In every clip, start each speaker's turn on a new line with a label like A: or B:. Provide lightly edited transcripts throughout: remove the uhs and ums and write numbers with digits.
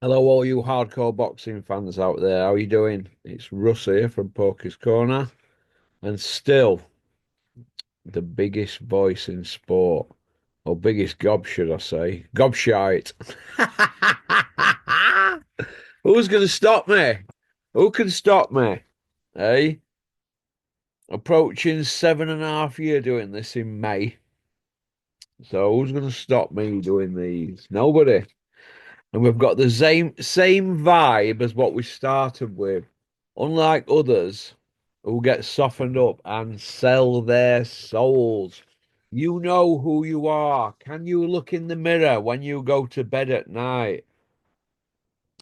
A: Hello, all you hardcore boxing fans out there. How are you doing? It's Russ here from Poker's Corner, and still the biggest voice in sport, or biggest gob, should I say? Gobshite. Who's going to stop me? Who can stop me? Hey, approaching 7.5 years doing this in May. So who's going to stop me doing these? Nobody. And we've got the same vibe as what we started with. Unlike others who get softened up and sell their souls. You know who you are. Can you look in the mirror when you go to bed at night?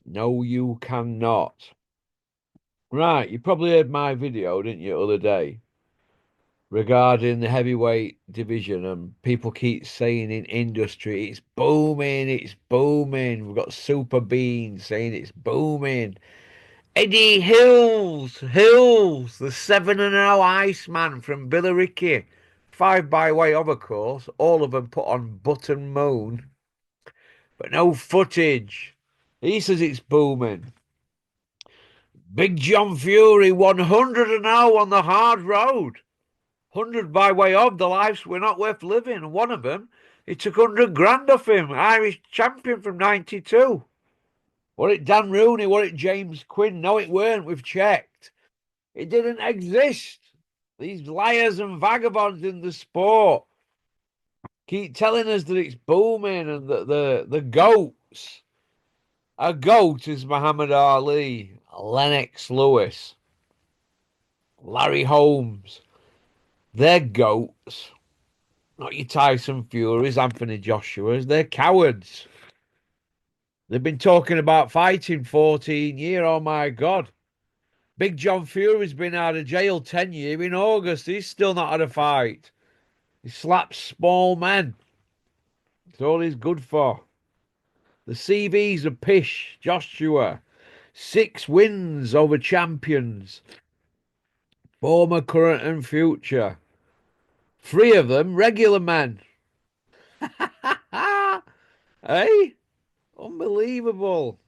A: No, you cannot. Right, you probably heard my video, didn't you, other day, regarding the heavyweight division, and people keep saying in industry, it's booming, it's booming. We've got Super Bean saying it's booming. Eddie Hills, the 7-0 Iceman from Billericay. Five by way of course, all of them put on Button Moon, but no footage. He says it's booming. Big John Fury 100-0 on the hard road. 100 by way of the lives were not worth living. And one of them, he took 100 grand off him, Irish champion from 92. Was it Dan Rooney? Was it James Quinn? No, it weren't. We've checked. It didn't exist. These liars and vagabonds in the sport keep telling us that it's booming and that the goats. A goat is Muhammad Ali, Lennox Lewis, Larry Holmes. They're goats. Not your Tyson Furies, Anthony Joshua's. They're cowards. They've been talking about fighting 14 years. Oh my God. Big John Fury's been out of jail 10 years in August. He's still not had a fight. He slaps small men. That's all he's good for. The CV's a pish. Joshua. 6 wins over champions. Former, current, and future. 3 of them regular men. Hey? Unbelievable.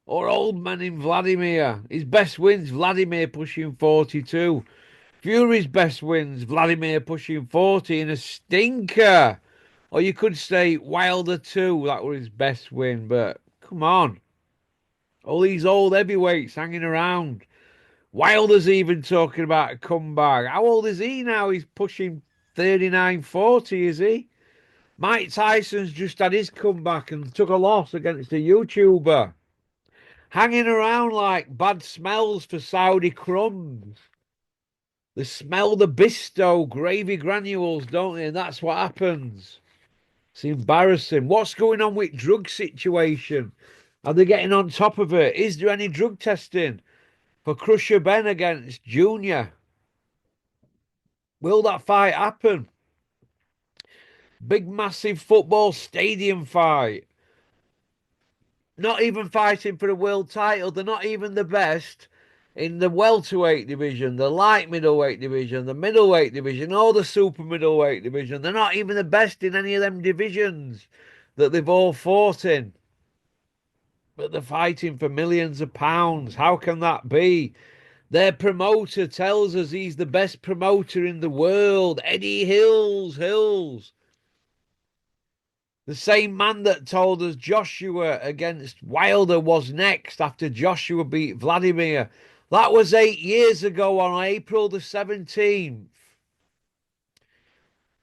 A: Or old man in Vladimir. His best wins, Vladimir pushing 42. Fury's best wins, Vladimir pushing 40 in a stinker. Or you could say Wilder 2, that was his best win, but come on. All these old heavyweights hanging around. Wilder's even talking about a comeback. How old is he now? He's pushing 39, 40, is he? Mike Tyson's just had his comeback and took a loss against a YouTuber. Hanging around like bad smells for Saudi crumbs. They smell the Bisto gravy granules, don't they? And that's what happens. It's embarrassing. What's going on with drug situation? Are they getting on top of it? Is there any drug testing for Crusher Ben against Junior? Will that fight happen? Big, massive football stadium fight. Not even fighting for a world title. They're not even the best in the welterweight division, the light middleweight division, the middleweight division, or the super middleweight division. They're not even the best in any of them divisions that they've all fought in. But they're fighting for millions of pounds. How can that be? Their promoter tells us he's the best promoter in the world. Eddie Hills. The same man that told us Joshua against Wilder was next after Joshua beat Vladimir. That was 8 years ago on April the 17th.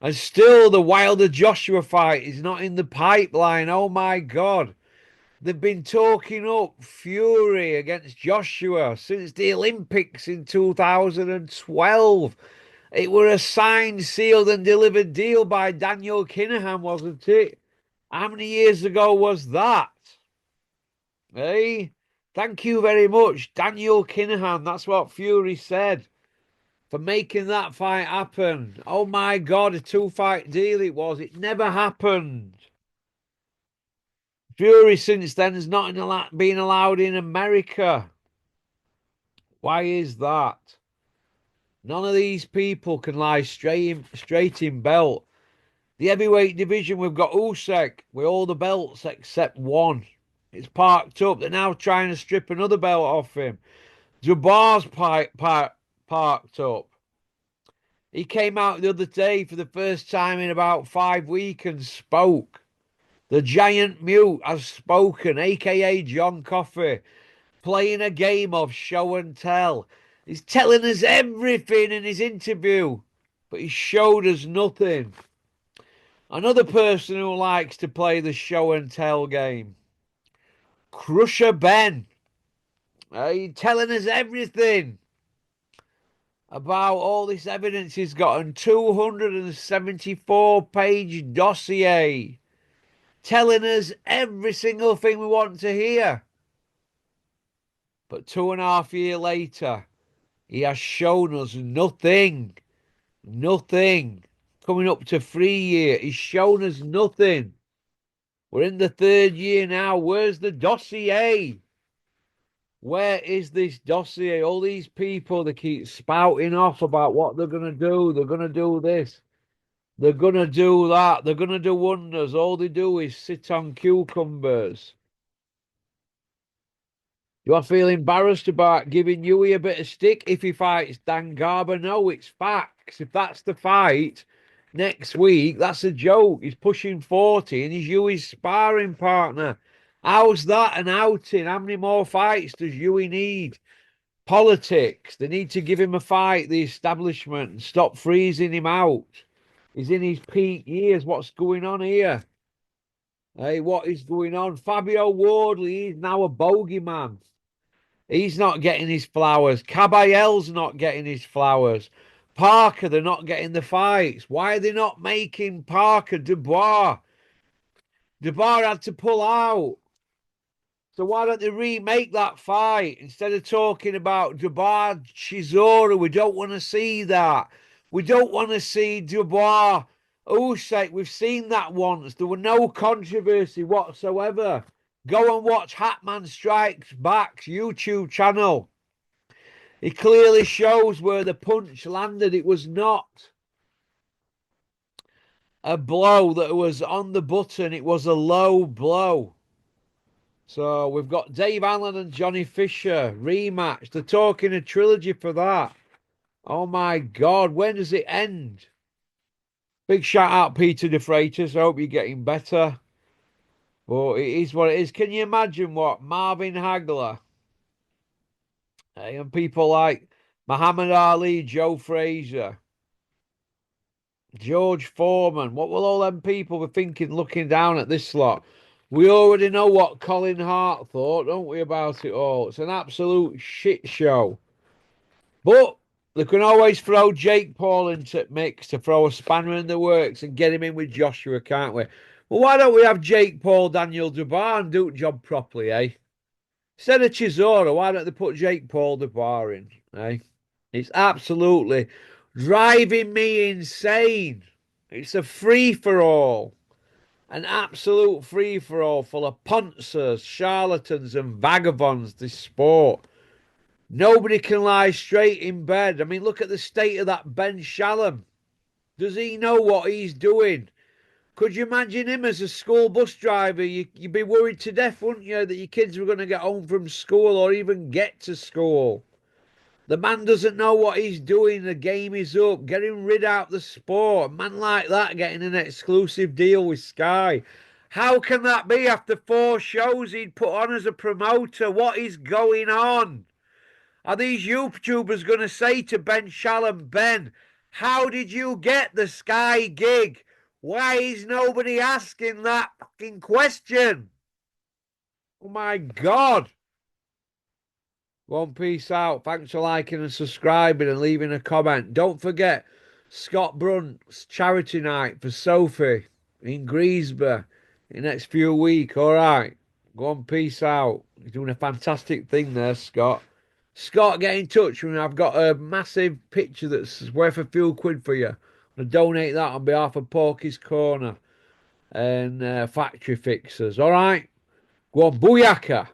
A: And still the Wilder Joshua fight is not in the pipeline. Oh my God. They've been talking up Fury against Joshua since the Olympics in 2012. It were a signed, sealed, and delivered deal by Daniel Kinahan, wasn't it? How many years ago was that? Hey, thank you very much, Daniel Kinahan. That's what Fury said for making that fight happen. Oh my God, a 2-fight deal it was. It never happened. Fury since then has not been allowed in America. Why is that? None of these people can lie straight in belt. The heavyweight division, we've got Usyk with all the belts except one. It's parked up. They're now trying to strip another belt off him. Jabbar's parked up. He came out the other day for the first time in about 5 weeks and spoke. The giant mute has spoken, aka John Coffey, playing a game of show and tell. He's telling us everything in his interview, but he showed us nothing. Another person who likes to play the show and tell game, Crusher Ben. He's telling us everything about all this evidence he's got, a 274-page dossier telling us every single thing we want to hear. But 2.5 years later, he has shown us nothing. Nothing. Coming up to 3 years, he's shown us nothing. We're in the 3rd year now. Where's the dossier? Where is this dossier? All these people, they keep spouting off about what they're going to do. They're going to do this. They're going to do that. They're going to do wonders. All they do is sit on cucumbers. Do I feel embarrassed about giving Yui a bit of stick if he fights Dan Garber? No, it's facts. If that's the fight next week, that's a joke. He's pushing 40 and he's Yui's sparring partner. How's that an outing? How many more fights does Yui need? Politics. They need to give him a fight, the establishment, and stop freezing him out. He's in his peak years. What's going on here? Hey, what is going on? Fabio Wardley, he's now a bogeyman. He's not getting his flowers. Caballe's not getting his flowers. Parker, they're not getting the fights. Why are they not making Parker Dubois? Dubois had to pull out. So why don't they remake that fight instead of talking about Dubois Chisora? We don't want to see that. We don't want to see Dubois Usyk. We've seen that once. There were no controversy whatsoever. Go and watch Hatman Strikes Back's YouTube channel. It clearly shows where the punch landed. It was not a blow that was on the button. It was a low blow. So we've got Dave Allen and Johnny Fisher rematch. They're talking a trilogy for that. Oh my God, when does it end? Big shout out Peter De Freitas. I hope you're getting better. But it is what it is. Can you imagine what Marvin Hagler and people like Muhammad Ali, Joe Frazier, George Foreman, what will all them people be thinking looking down at this lot? We already know what Colin Hart thought, don't we, about it all? It's an absolute shit show. But they can always throw Jake Paul into the mix to throw a spanner in the works and get him in with Joshua, can't we? Well, why don't we have Jake Paul, Daniel Dubois and do the job properly, eh? Instead of Chisora, why don't they put Jake Paul Dubois in, eh? It's absolutely driving me insane. It's a free-for-all. An absolute free-for-all full of ponces, charlatans and vagabonds, this sport. Nobody can lie straight in bed. I mean, look at the state of that Ben Shalom. Does he know what he's doing? Could you imagine him as a school bus driver? You'd be worried to death, wouldn't you, that your kids were going to get home from school or even get to school. The man doesn't know what he's doing. The game is up. Get him rid out the sport. A man like that getting an exclusive deal with Sky. How can that be after 4 shows he'd put on as a promoter? What is going on? Are these YouTubers going to say to Ben Shalom, Ben, how did you get the Sky gig? Why is nobody asking that fucking question? Oh my God. One peace out. Thanks for liking and subscribing and leaving a comment. Don't forget Scott Brunt's charity night for Sophie in Greensboro in the next few weeks. All right. Go on, peace out. You're doing a fantastic thing there, Scott. Scott, get in touch with me. I've got a massive picture that's worth a few quid for you. I'm going to donate that on behalf of Porky's Corner and Factory Fixers. All right. Go on, booyaka.